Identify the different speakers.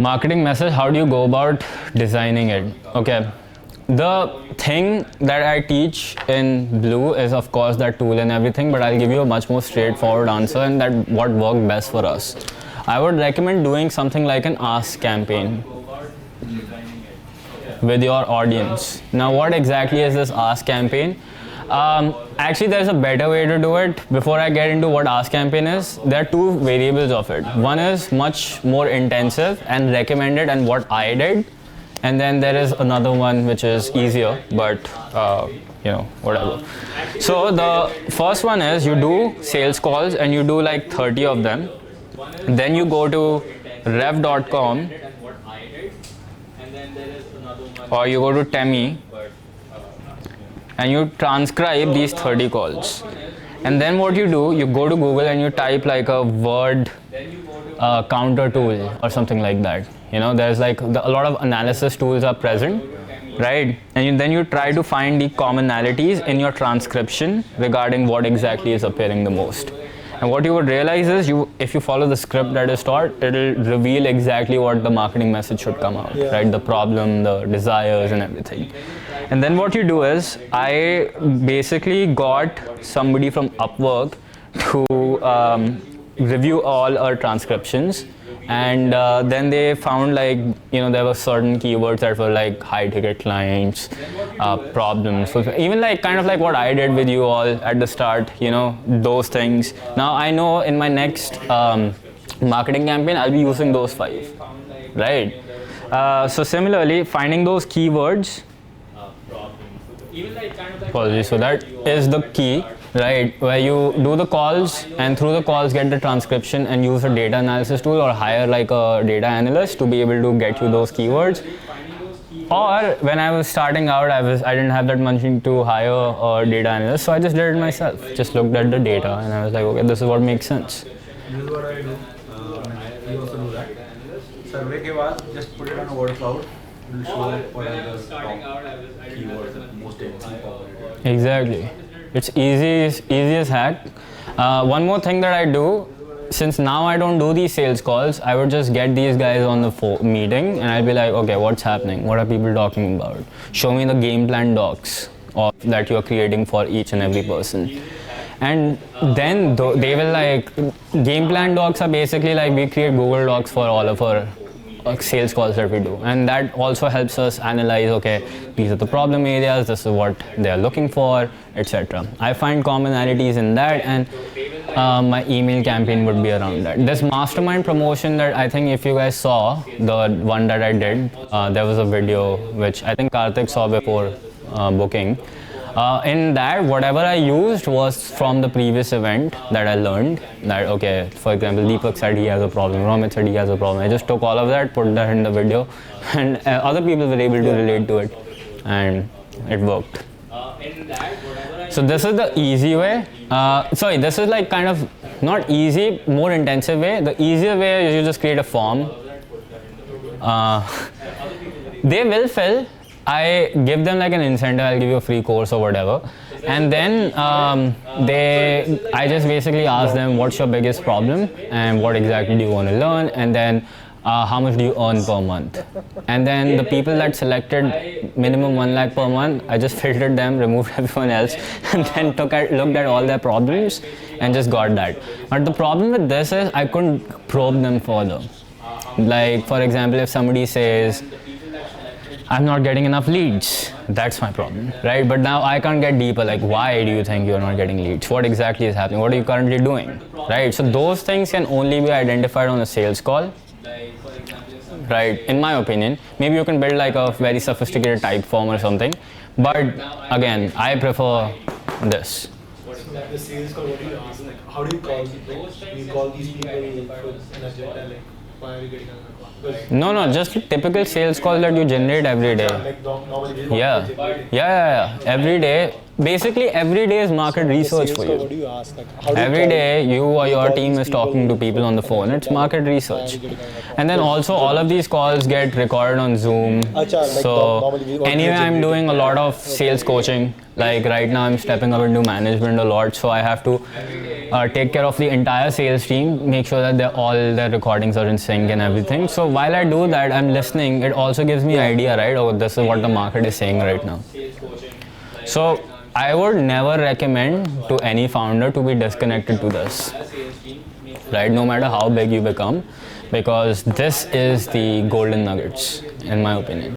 Speaker 1: Marketing message, how do you go about designing it? Okay, the thing that I teach in Blue is of course that tool and everything, but I'll give you a much more straightforward answer and that what worked best for us. I would recommend doing something like an ask campaign with your audience. Now what exactly is this ask campaign? Actually there's a better way to do it. Before I get into what ask campaign is, there are two variables of it. One is much more intensive and recommended and what I did, and then there is another one which is easier, but whatever. So the first one is you do sales calls and you do like 30 of them. Then you go to rev.com or you go to Temi and you transcribe these 30 calls. And then what you do, you go to Google and you type like a word counter tool or something like that. There's like a lot of analysis tools are present, right? And then you try to find the commonalities in your transcription regarding what exactly is appearing the most. And what you would realize is if you follow the script that is taught, it'll reveal exactly what the marketing message should come out, right? The problem, the desires and everything. And then what you do is, I basically got somebody from Upwork to review all our transcriptions. And then they found there were certain keywords that were like high ticket clients, problems, even like kind of like what I did with you all at the start, those things. Now I know in my next marketing campaign, I'll be using those 5, right? So similarly, finding those keywords, apologies, so that is the key. Right, where you do the calls and through the calls get the transcription and use a data analysis tool or hire like a data analyst to be able to get you those keywords. Or when I was starting out, I didn't have that money to hire a data analyst, so I just did it myself. Just looked at the data and I was like, okay, this is what makes sense.
Speaker 2: This is what I do. We also do that. Survey ke baad, just put it on a word cloud. It will show what are the top keywords, most popular.
Speaker 1: Exactly. It's easiest hack. One more thing that I do, since now I don't do these sales calls, I would just get these guys on the meeting and I'll be like, okay, what's happening? What are people talking about? Show me the game plan docs that you're creating for each and every person. And then they will like, game plan docs are basically like we create Google Docs for all of our sales calls that we do, and that also helps us analyze, okay, these are the problem areas, this is what they are looking for, etc. I find commonalities in that, and my email campaign would be around that. This mastermind promotion that I think if you guys saw, the one that I did, there was a video which I think Karthik saw before booking. In that, whatever I used was from the previous event that I learned that, okay, for example, Deepak said he has a problem, Romit said he has a problem. I just took all of that, put that in the video, and other people were able to relate to it, and it worked. So this is the easy way. This is like kind of not easy, more intensive way. The easier way is you just create a form. They will fill. I give them like an incentive, I'll give you a free course or whatever. And then I just basically ask them what's your biggest problem and what exactly do you want to learn, and then how much do you earn per month. And then the people that selected minimum 1 lakh per month, I just filtered them, removed everyone else, and then looked at all their problems and just got that. But the problem with this is I couldn't probe them further. Like for example, if somebody says, I'm not getting enough leads, that's my problem, right? But now I can't get deeper, like why do you think you're not getting leads? What exactly is happening? What are you currently doing, right? So those things can only be identified on a sales call, right? In my opinion, maybe you can build like a very sophisticated type form or something, but again, I prefer this.
Speaker 2: The sales call, what do you ask? Like, how do you call people? Do you call these people in agenda, like, why are you getting on the call?
Speaker 1: No, just a typical sales call that you generate every day.
Speaker 2: Like normally.
Speaker 1: Yeah. Every day, basically every day is market research for
Speaker 3: What do
Speaker 1: you.
Speaker 3: you ask? Like, how do you
Speaker 1: Every
Speaker 3: try
Speaker 1: day you or your
Speaker 3: call
Speaker 1: team
Speaker 3: these
Speaker 1: is talking to people on the phone. It's market research. And then also all of these calls get recorded on Zoom.
Speaker 3: Acha, like
Speaker 1: So
Speaker 3: normally what
Speaker 1: anyway,
Speaker 3: we
Speaker 1: I'm
Speaker 3: generate.
Speaker 1: doing a lot of sales coaching. Like right now I'm stepping up into management a lot, so I have to take care of the entire sales team, make sure that all their recordings are in sync and everything. So while I do that, I'm listening. It also gives me idea, right? Oh, this is what the market is saying right now. So I would never recommend to any founder to be disconnected to this, right? No matter how big you become, because this is the golden nuggets, in my opinion.